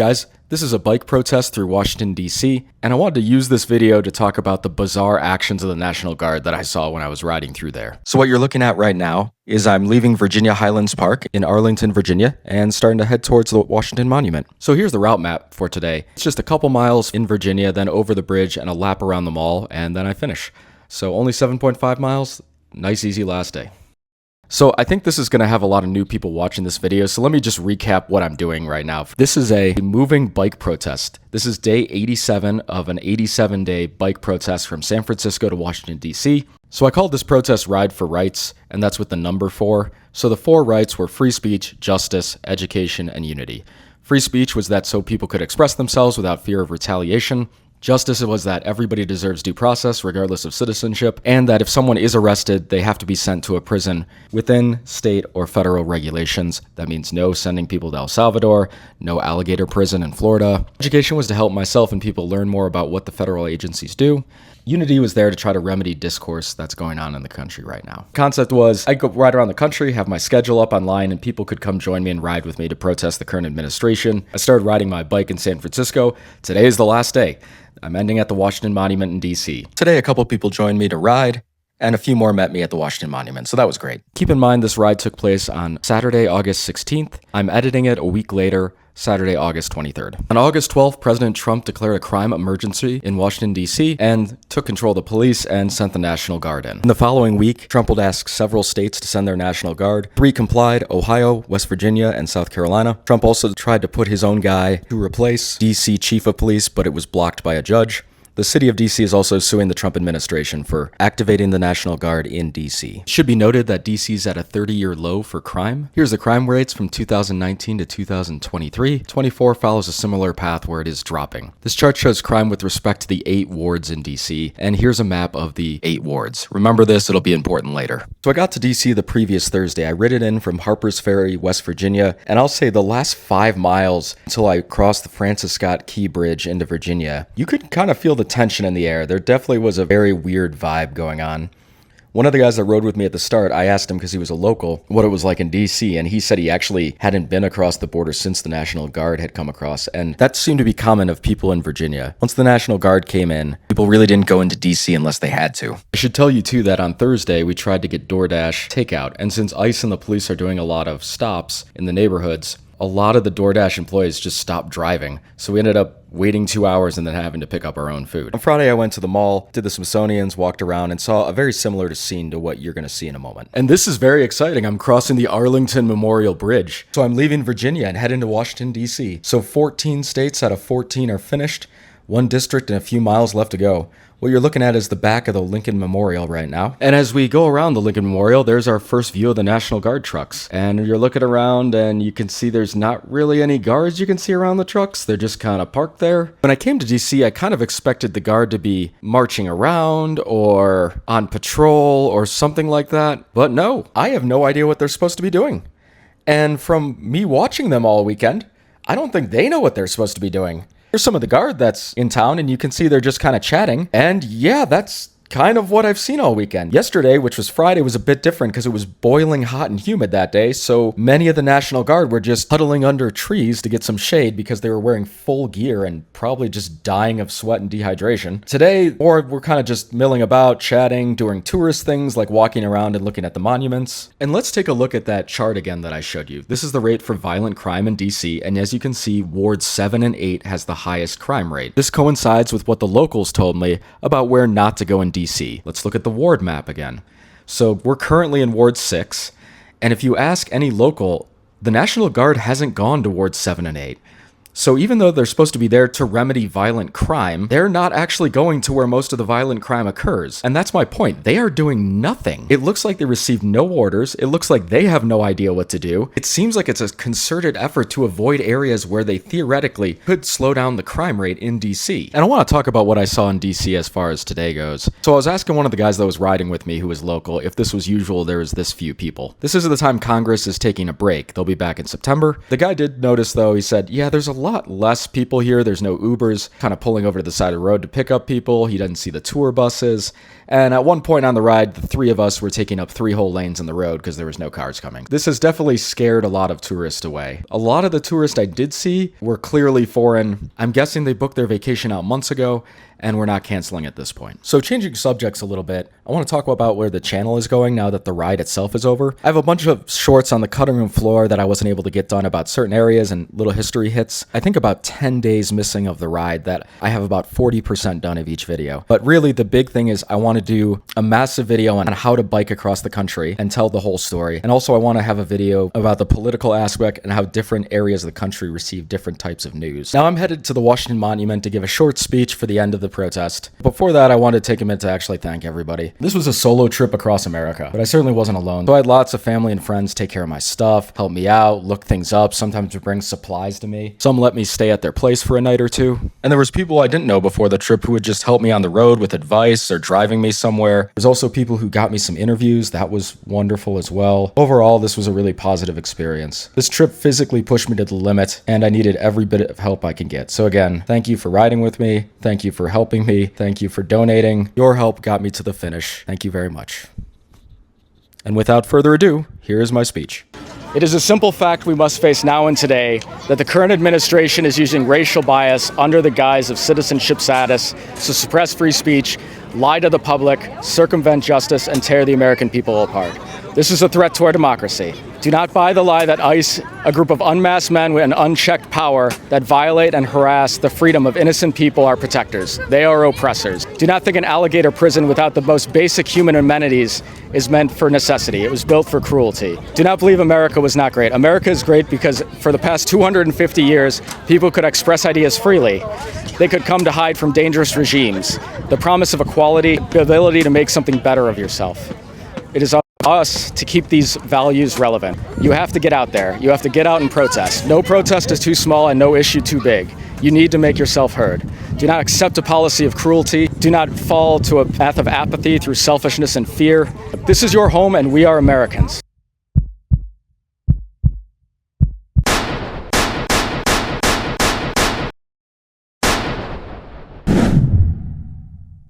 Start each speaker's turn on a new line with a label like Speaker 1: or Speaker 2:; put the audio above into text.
Speaker 1: Guys, this is a bike protest through Washington, D.C., and I wanted to use this video to talk about the bizarre actions of the National Guard that I saw when I was riding through there. So what you're looking at right now is I'm leaving Virginia Highlands Park in Arlington, Virginia, and starting to head towards the Washington Monument. So here's the route map for today. It's just a couple miles in Virginia, then over the bridge and a lap around the mall, and then I finish. So only 7.5 miles, nice easy last day. So I think this is going to have a lot of new people watching this video, so let me just recap what I'm doing right now. This is a moving bike protest. This is day 87 of an 87-day bike protest from San Francisco to Washington, D.C. So I called this protest Ride for Rights, and that's with the number 4. So the 4 rights were free speech, justice, education, and unity. Free speech was that so people could express themselves without fear of retaliation. Justice was that everybody deserves due process regardless of citizenship, and that if someone is arrested, they have to be sent to a prison within state or federal regulations. That means no sending people to El Salvador, no alligator prison in Florida. Education was to help myself and people learn more about what the federal agencies do. Unity was there to try to remedy discourse that's going on in the country right now. Concept was I'd go ride around the country, have my schedule up online, and people could come join me and ride with me to protest the current administration. I started riding my bike in San Francisco. Today is the last day. I'm ending at the Washington Monument in DC. Today, a couple people joined me to ride, and a few more met me at the Washington Monument, so that was great. Keep in mind this ride took place on Saturday, August 16th. I'm editing it a week later, Saturday, August 23rd. On August 12th, President Trump declared a crime emergency in Washington, D.C., and took control of the police and sent the National Guard in. In the following week, Trump would ask several states to send their National Guard. 3 complied: Ohio, West Virginia, and South Carolina. Trump also tried to put his own guy to replace D.C. Chief of Police, but it was blocked by a judge. The city of D.C. is also suing the Trump administration for activating the National Guard in D.C. It should be noted that D.C. is at a 30-year low for crime. Here's the crime rates from 2019 to 2023. 24 follows a similar path where it is dropping. This chart shows crime with respect to the 8 wards in D.C., and here's a map of the 8 wards. Remember this, it'll be important later. So I got to D.C. the previous Thursday. I rid it in from Harper's Ferry, West Virginia, and I'll say the last 5 miles until I crossed the Francis Scott Key Bridge into Virginia, you could kind of feel the tension in the air. There definitely was a very weird vibe going on. One of the guys that rode with me at the start, I asked him because he was a local what it was like in DC, and he said he actually hadn't been across the border since the National Guard had come across, and that seemed to be common of people in Virginia. Once the National Guard came in, people really didn't go into DC unless they had to. I should tell you too that on Thursday we tried to get DoorDash takeout, and since ICE and the police are doing a lot of stops in the neighborhoods, a lot of the DoorDash employees just stopped driving, so we ended up waiting 2 hours and then having to pick up our own food. On Friday, I went to the mall, did the Smithsonian's, walked around, and saw a very similar scene to what you're going to see in a moment. And this is very exciting. I'm crossing the Arlington Memorial Bridge. So I'm leaving Virginia and heading to Washington, D.C. So 14 states out of 14 are finished, 1 district and a few miles left to go. What you're looking at is the back of the Lincoln Memorial right now. And as we go around the Lincoln Memorial, there's our first view of the National Guard trucks. And you're looking around and you can see there's not really any guards you can see around the trucks. They're just kind of parked there. When I came to DC, I kind of expected the guard to be marching around or on patrol or something like that. But no, I have no idea what they're supposed to be doing. And from me watching them all weekend, I don't think they know what they're supposed to be doing. Here's some of the guard that's in town, and you can see they're just kind of chatting. And yeah, that's kind of what I've seen all weekend. Yesterday, which was Friday, was a bit different because it was boiling hot and humid that day, so many of the National Guard were just huddling under trees to get some shade because they were wearing full gear and probably just dying of sweat and dehydration. Today, we're kind of just milling about, chatting, doing tourist things like walking around and looking at the monuments. And let's take a look at that chart again that I showed you. This is the rate for violent crime in DC, and as you can see, Ward 7 and 8 has the highest crime rate. This coincides with what the locals told me about where not to go in DC. Let's look at the ward map again. So we're currently in Ward 6, and if you ask any local, the National Guard hasn't gone to Ward 7 and 8. So even though they're supposed to be there to remedy violent crime, they're not actually going to where most of the violent crime occurs. And that's my point. They are doing nothing. It looks like they received no orders. It looks like they have no idea what to do. It seems like it's a concerted effort to avoid areas where they theoretically could slow down the crime rate in DC. And I want to talk about what I saw in DC as far as today goes. So I was asking one of the guys that was riding with me who was local if this was usual there was this few people. This is the time Congress is taking a break. They'll be back in September. The guy did notice though, he said, yeah, there's a lot less people here. There's no Ubers kind of pulling over to the side of the road to pick up people. He doesn't see the tour buses. And at one point on the ride, the three of us were taking up 3 whole lanes in the road because there was no cars coming. This has definitely scared a lot of tourists away. A lot of the tourists I did see were clearly foreign. I'm guessing they booked their vacation out months ago, and we're not canceling at this point. So changing subjects a little bit, I want to talk about where the channel is going now that the ride itself is over. I have a bunch of shorts on the cutting room floor that I wasn't able to get done about certain areas and little history hits. I think about 10 days missing of the ride that I have about 40% done of each video. But really the big thing is I want to do a massive video on how to bike across the country and tell the whole story. And also I want to have a video about the political aspect and how different areas of the country receive different types of news. Now I'm headed to the Washington Monument to give a short speech for the end of the protest. Before that, I wanted to take a minute to actually thank everybody. This was a solo trip across America, but I certainly wasn't alone. So I had lots of family and friends take care of my stuff, help me out, look things up, sometimes bring supplies to me. Some let me stay at their place for a night or two. And there was people I didn't know before the trip who would just help me on the road with advice or driving me somewhere. There's also people who got me some interviews. That was wonderful as well. Overall, this was a really positive experience. This trip physically pushed me to the limit, and I needed every bit of help I could get. So again, thank you for riding with me. Thank you for helping me. Thank you for donating. Your help got me to the finish. Thank you very much. And without further ado, here is my speech. It is a simple fact we must face now and today that the current administration is using racial bias under the guise of citizenship status to suppress free speech, lie to the public, circumvent justice, and tear the American people apart. This is a threat to our democracy. Do not buy the lie that ICE, a group of unmasked men with an unchecked power that violate and harass the freedom of innocent people, are protectors. They are oppressors. Do not think an alligator prison without the most basic human amenities is meant for necessity. It was built for cruelty. Do not believe America was not great. America is great because for the past 250 years, people could express ideas freely. They could come to hide from dangerous regimes. The promise of equality, the ability to make something better of yourself. It is us to keep these values relevant. You have to get out there. You have to get out and protest. No protest is too small and no issue too big. You need to make yourself heard. Do not accept a policy of cruelty. Do not fall to a path of apathy through selfishness and fear. This is your home and we are Americans.